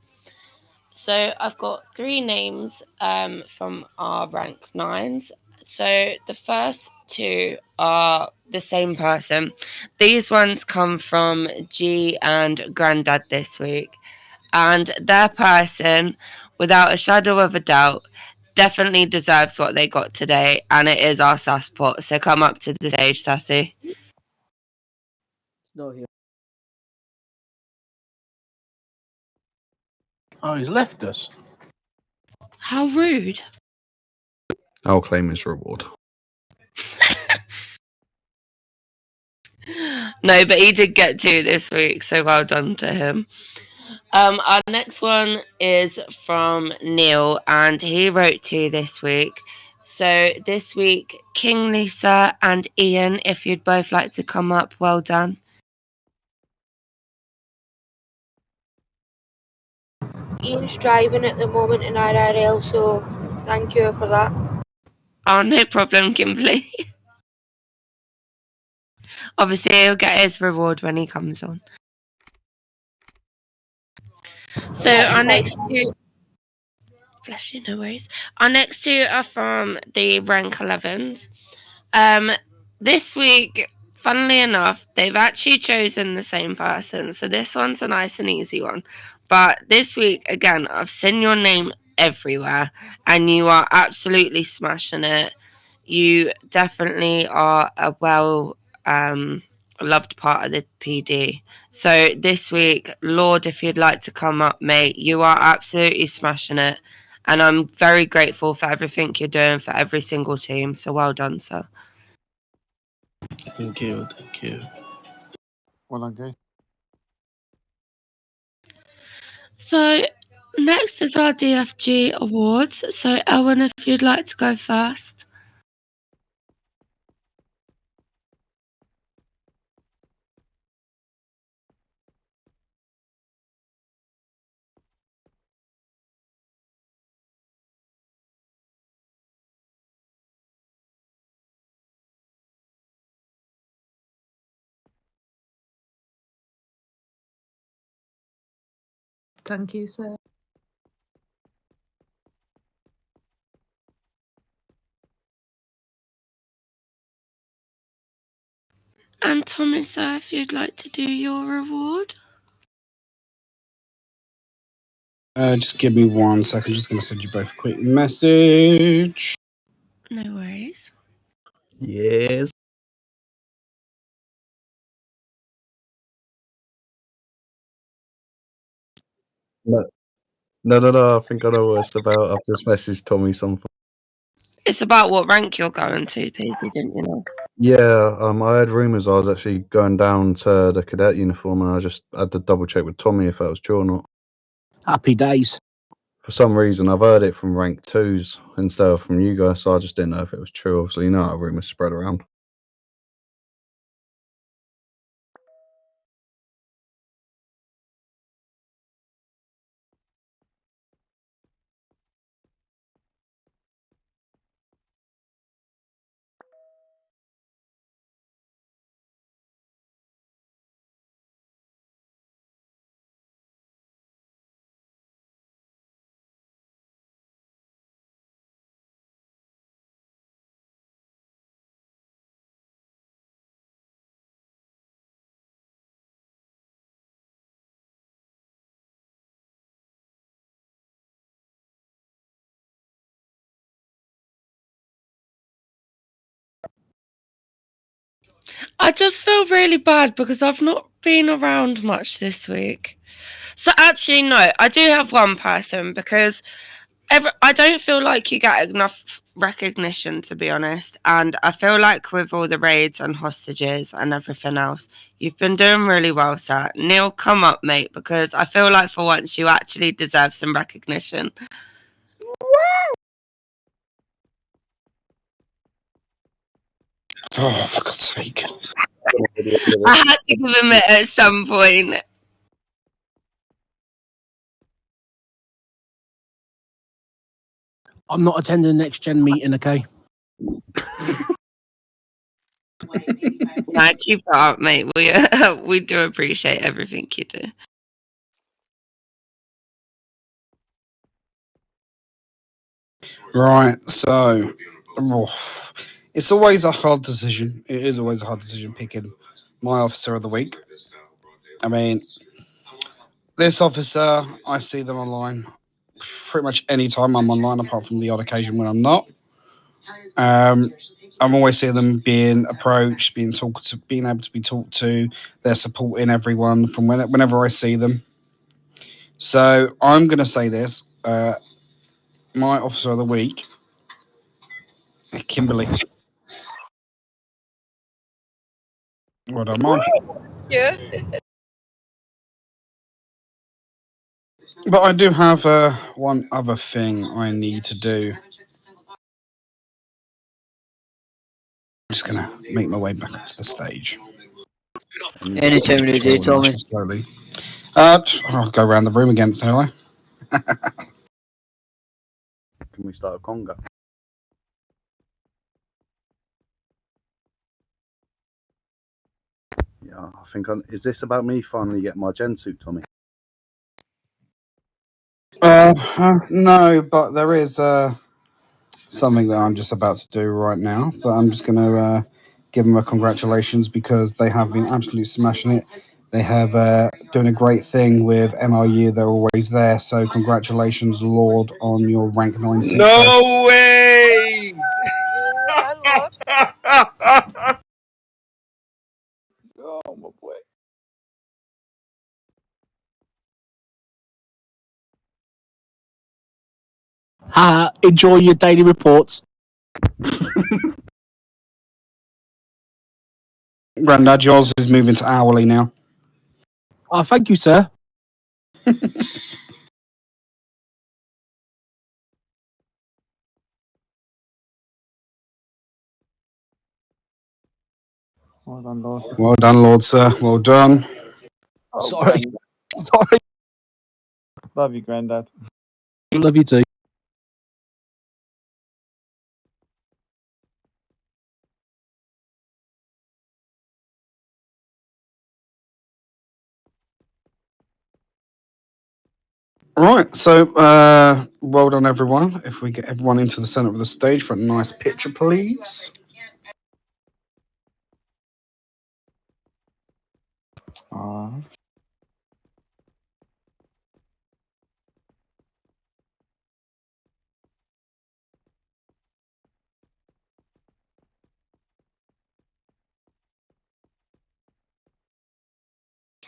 H: So I've got 3 names from our rank 9s. So the first 2 are the same person. These ones come from G and Grandad this week. And their person, without a shadow of a doubt, definitely deserves what they got today, and it is our Sasspot. So come up to the stage, Sassy.
S: No, here.
P: Oh, he's left us.
H: How rude.
F: I'll claim his reward.
H: No, but he did get 2 this week, so well done to him. Our next one is from Neil, and he wrote 2 this week. So this week, King Lisa and Ian, if you'd both like to come up, well done.
S: Ian's driving at the moment in IRL, so thank you for that.
H: Oh, no problem, Kimberly. Obviously, he'll get his reward when he comes on. So our next 2... Bless you, no worries. Our next 2 are from the rank 11s. This week, funnily enough, they've actually chosen the same person. So this one's a nice and easy one. But this week, again, I've seen your name everywhere, and you are absolutely smashing it. You definitely are a loved part of the PD. So this week, Lord, if you'd like to come up, mate, you are absolutely smashing it. And I'm very grateful for everything you're doing for every single team. So well done, sir.
K: Thank you.
R: Well done, guys.
H: So next is our DFG awards. So Elwyn, if you'd like to go first.
U: Thank you, sir.
H: And Thomas, sir, if you'd like to do your award.
D: Just give me 1 second. Just going to send you both a quick message.
H: No worries.
F: Yes. No. I think I know what it's about. I've just messaged Tommy something.
H: It's about what rank you're going to, Paisley, didn't you know?
F: Yeah, I heard rumours I was actually going down to the cadet uniform, and I just had to double check with Tommy if that was true or not.
P: Happy days.
F: For some reason, I've heard it from rank 2s instead of from you guys, so I just didn't know if it was true. Obviously, you know how rumours spread around.
H: I just feel really bad because I've not been around much this week. So actually, no, I do have one person because I don't feel like you get enough recognition, to be honest. And I feel like with all the raids and hostages and everything else, you've been doing really well, sir. Neil, come up, mate, because I feel like for once you actually deserve some recognition.
D: Oh, for God's sake.
H: I had to give him it at some point.
P: I'm not attending the next gen meeting, okay?
H: Nah, keep that up, mate. We do appreciate everything you do.
D: Right, so it's always a hard decision. It is always a hard decision picking my officer of the week. I mean, this officer, I see them online pretty much any time I'm online, apart from the odd occasion when I'm not. I'm always seeing them being approached, being able to be talked to. They're supporting everyone from whenever I see them. So I'm going to say this. My officer of the week, Kimberly. Well done, Mom.
H: Yeah.
D: But I do have one other thing I need to do. I'm just going to make my way back up to the stage.
B: Anytime of the day, Tommy.
D: Slowly. I'll go around the room again, shall I?
F: Can we start a conga? Yeah, I think. Is this about me finally getting my gen suit, Tommy?
D: No, but there is something that I'm just about to do right now. But I'm just going to give them a congratulations because they have been absolutely smashing it. They have doing a great thing with MRU. They're always there. So congratulations, Lord, on your rank 9 suit.
O: No way! Oh, my boy.
P: Enjoy your daily reports.
D: Grandad, yours is moving to hourly now.
P: Oh, thank you, sir.
J: Well done, Lord.
D: Well done, Lord, sir. Well done.
J: Oh,
P: Sorry.
J: Grandad.
P: Sorry.
J: Love you, Grandad.
P: Love you too.
D: Right, so well done, everyone. If we get everyone into the center of the stage for a nice picture, please.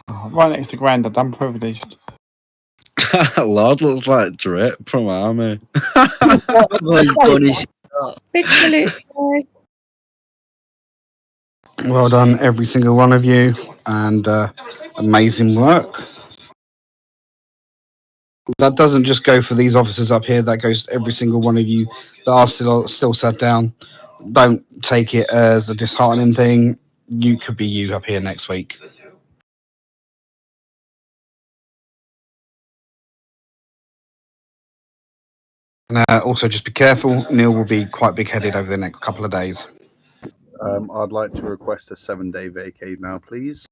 J: Right next to Grandad. I'm privileged.
F: Lord looks like Drip from Army.
D: Well done, every single one of you, and amazing work. That doesn't just go for these officers up here. That goes to every single one of you that are still sat down. Don't take it as a disheartening thing. You could be you up here next week. And also, just be careful. Neil will be quite big-headed over the next couple of days.
F: I'd like to request a 7-day vacay now, please.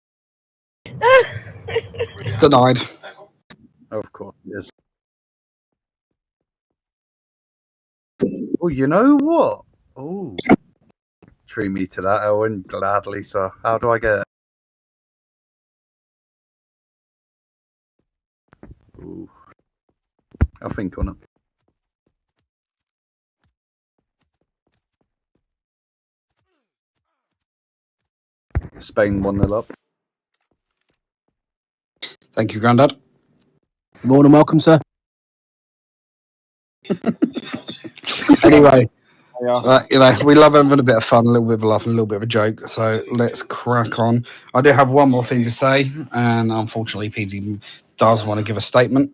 D: Denied.
F: Of course, yes. Oh, you know what? Oh, treat me to that, Owen, gladly. So, how do I get it? Ooh, I'll think on it. Spain 1-0 up.
D: Thank you, Grandad.
P: More than welcome, sir.
D: Anyway, we love having a bit of fun, a little bit of a laugh, and a little bit of a joke. So let's crack on. I do have one more thing to say, and unfortunately, PZ does want to give a statement.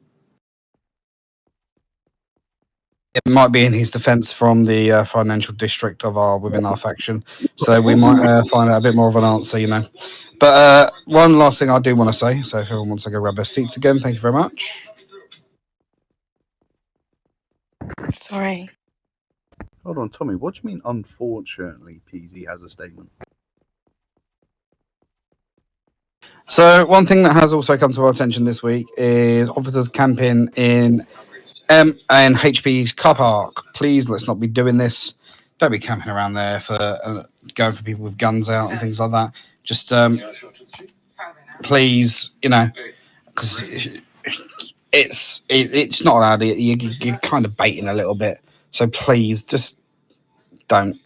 D: It might be in his defence from the financial district within our faction, so we might find out a bit more of an answer, you know. But one last thing I do want to say. So if everyone wants to go grab their seats again, thank you very much.
G: Sorry.
F: Hold on, Tommy. What do you mean? Unfortunately, PZ has a statement.
D: So one thing that has also come to our attention this week is officers camping in M and HP's car park. Please, let's not be doing this. Don't be camping around there for going for people with guns out and things like that. Just please, you know, because it's not allowed. You're kind of baiting a little bit. So please, just don't,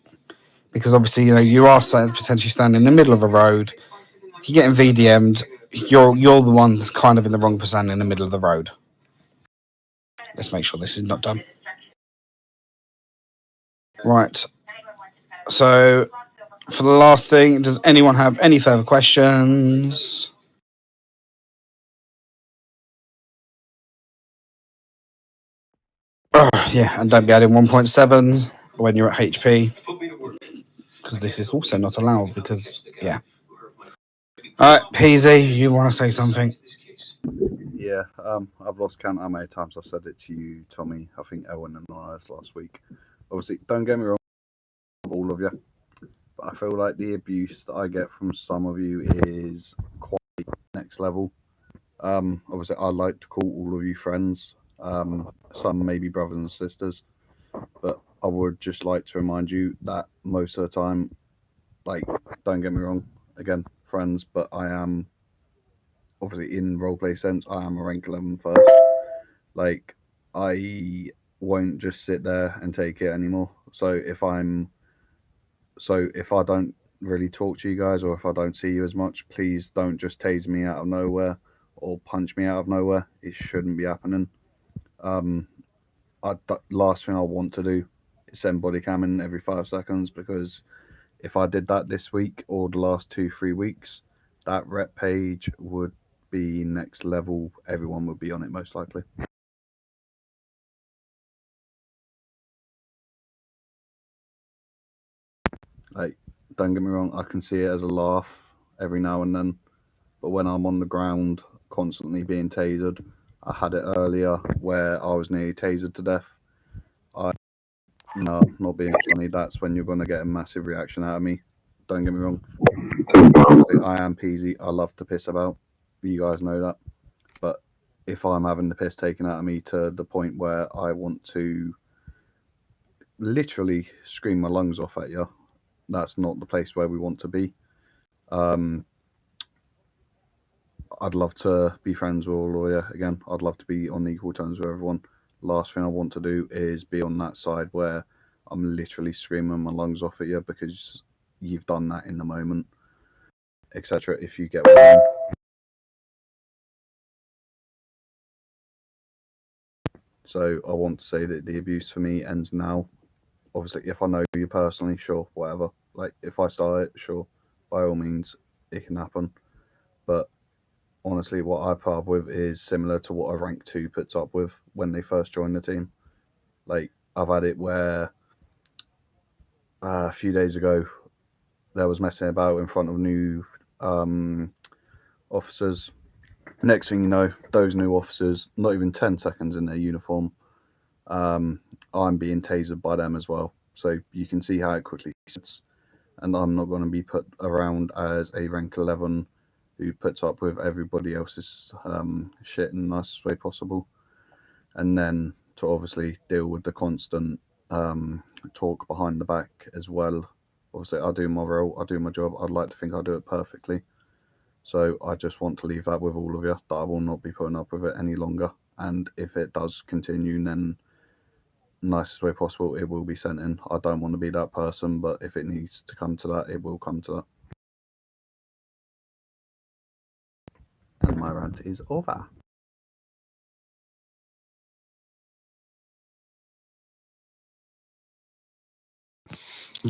D: because obviously, you know, you are potentially standing in the middle of a road. You're getting VDM'd. You're the one that's kind of in the wrong for standing in the middle of the road. Let's make sure this is not done. Right. So, for the last thing, does anyone have any further questions? Yeah, and don't be adding 1.7 when you're at HP, because this is also not allowed, because, yeah. All right, PZ, you want to say something?
F: Yeah, I've lost count how many times I've said it to you, Tommy. I think Owen and I last week. Obviously, don't get me wrong, all of you, but I feel like the abuse that I get from some of you is quite next level. Obviously, I like to call all of you friends, some maybe brothers and sisters, but I would just like to remind you that most of the time, like, don't get me wrong, again, friends, but I am, obviously, in roleplay sense, I am a rank 11 first. Like, I won't just sit there and take it anymore. So if I don't really talk to you guys, or if I don't see you as much, please don't just tase me out of nowhere or punch me out of nowhere. It shouldn't be happening. Last thing I want to do is send body cam in every 5 seconds, because if I did that this week or the last 2-3 weeks, that rep page would be next level. Everyone would be on it most likely. Like, don't get me wrong, I can see it as a laugh every now and then, but when I'm on the ground constantly being tasered, I had it earlier where I was nearly tasered to death. No, not being funny, that's when you're going to get a massive reaction out of me. Don't get me wrong. I am peasy. I love to piss about. You guys know that. But if I'm having the piss taken out of me to the point where I want to literally scream my lungs off at you, that's not the place where we want to be. I'd love to be friends with a lawyer again. I'd love to be on equal terms with everyone. Last thing I want to do is be on that side where I'm literally screaming my lungs off at you because you've done that in the moment, etc. If you get what I mean. So I want to say that the abuse for me ends now. Obviously, if I know you personally, sure, whatever. Like, if I start it, sure, by all means, it can happen. But honestly, what I put up with is similar to what a rank 2 puts up with when they first join the team. Like, I've had it where a few days ago there was messing about in front of new officers. Next thing you know, those new officers, not even 10 seconds in their uniform, I'm being tasered by them as well. So you can see how it quickly sits. And I'm not going to be put around as a rank 11 who puts up with everybody else's shit in the nicest way possible. And then to obviously deal with the constant talk behind the back as well. Obviously, I do my role, I do my job. I'd like to think I do it perfectly. So I just want to leave that with all of you, that I will not be putting up with it any longer. And if it does continue, then nicest way possible, it will be sent in. I don't want to be that person, but if it needs to come to that, it will come to that. And my rant is over.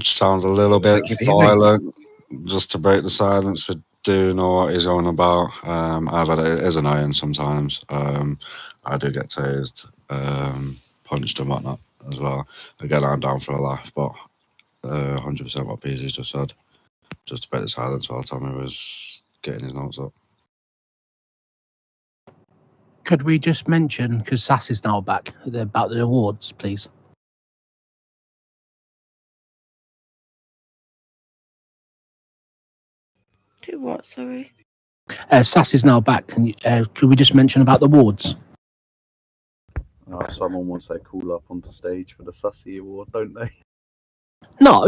Q: Sounds a little bit violent. Just to break the silence, we do know what he's on about. I've had it is annoying sometimes. I do get tased, punched and whatnot as well. Again, I'm down for a laugh, but 100% what Peasy's just said. Just to break the silence while Tommy was getting his notes up.
P: Could we just mention, because Sass is now back, about the awards, please?
H: Do what, sorry?
P: Sass is now back. Could we just mention about the awards?
F: Someone wants their call up onto stage for the Sussy Award, don't they?
P: No.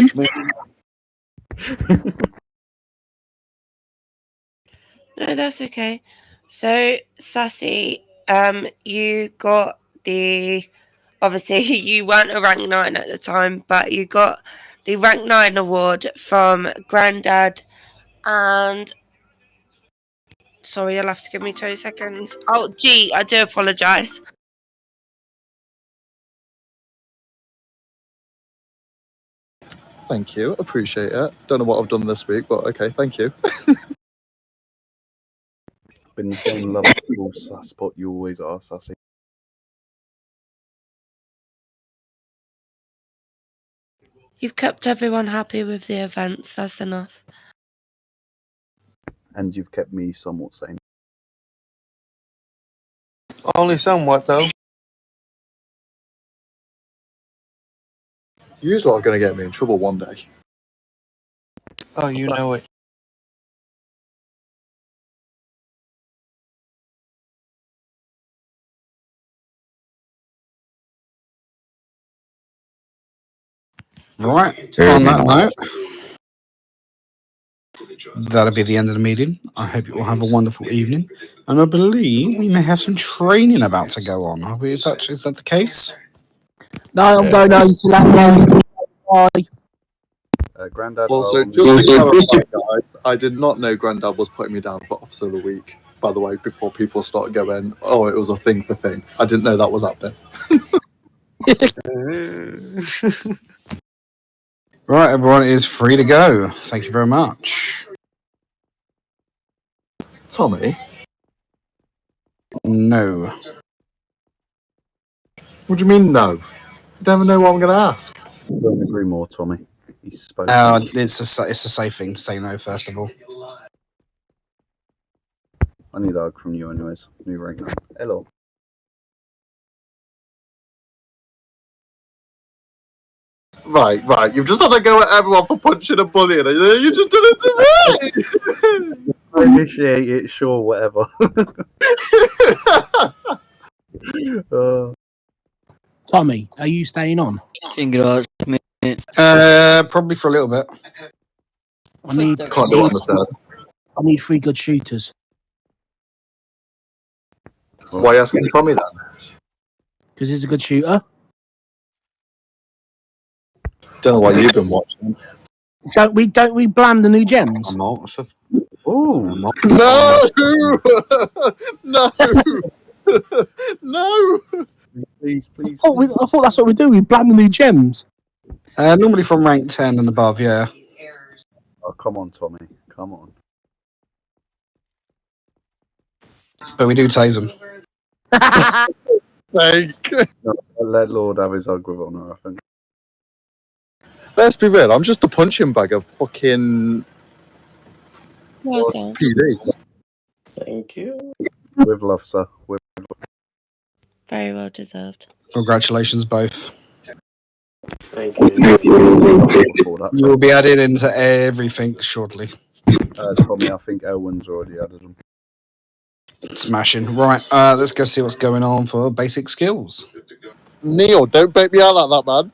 H: No, that's okay. So, Sassy, you got obviously you weren't a rank 9 at the time, but you got the rank 9 award from Grandad, and sorry, you'll have to give me 2 seconds. Oh, G, I do apologise.
U: Thank you. Appreciate it. Don't know what I've done this week, but okay, thank you.
F: Been the same lovable Sasspot you always are, Sassy.
N: You've kept everyone happy with the events, that's enough.
F: And you've kept me somewhat sane.
U: Only somewhat, though. You lot are going to get me in trouble one day. Oh, you know it.
D: Right, on that note, that'll be the end of the meeting. I hope you all have a wonderful evening. And I believe we may have some training about to go on. Is that the case?
P: No, I'm going home to that one. Bye.
F: Grandad.
U: Also, just to clarify, guys, I did not know Grandad was putting me down for Officer of the Week, by the way, before people start going, oh, it was a thing for thing. I didn't know that was happening.
D: Right, everyone is free to go. Thank you very much.
U: Tommy?
D: No.
U: What do you mean, no? You don't even know what I'm going to ask.
F: Don't agree more, Tommy. He's spoken.
D: It's a safe thing to say no, first of all.
F: I need a hug from you anyways. New ring. Hello.
U: Right. You've just had to go at everyone for punching a bully, and you just did it to me!
F: I initiate it, sure, whatever.
P: Tommy, are you staying on?
D: Probably for a little bit.
P: I need.
U: Can't do it on the stairs.
P: I need 3 good shooters.
U: Why are you asking Tommy then?
P: Because he's a good shooter.
U: Don't know why you've been watching.
P: Don't we bland the new gems?
D: I'm not.
F: Oh
U: no! No! No!
F: Please.
P: I thought that's what we do. We bland the new gems.
D: Normally from rank 10 and above, yeah.
F: Oh, come on, Tommy. Come on.
D: But we do tase them.
F: No, let Lord have his hug with honour, I think.
U: Let's be real, I'm just a punching bag of fucking
N: Well done.
U: PD.
K: Thank you.
F: With love, sir. With love.
N: Very well deserved.
D: Congratulations, both.
K: Thank you.
D: You will be added into everything shortly.
F: Tommy, I think Elwyn's already added them.
D: Smashing. Right, let's go see what's going on for basic skills.
U: Neil, don't bait me out like that, man.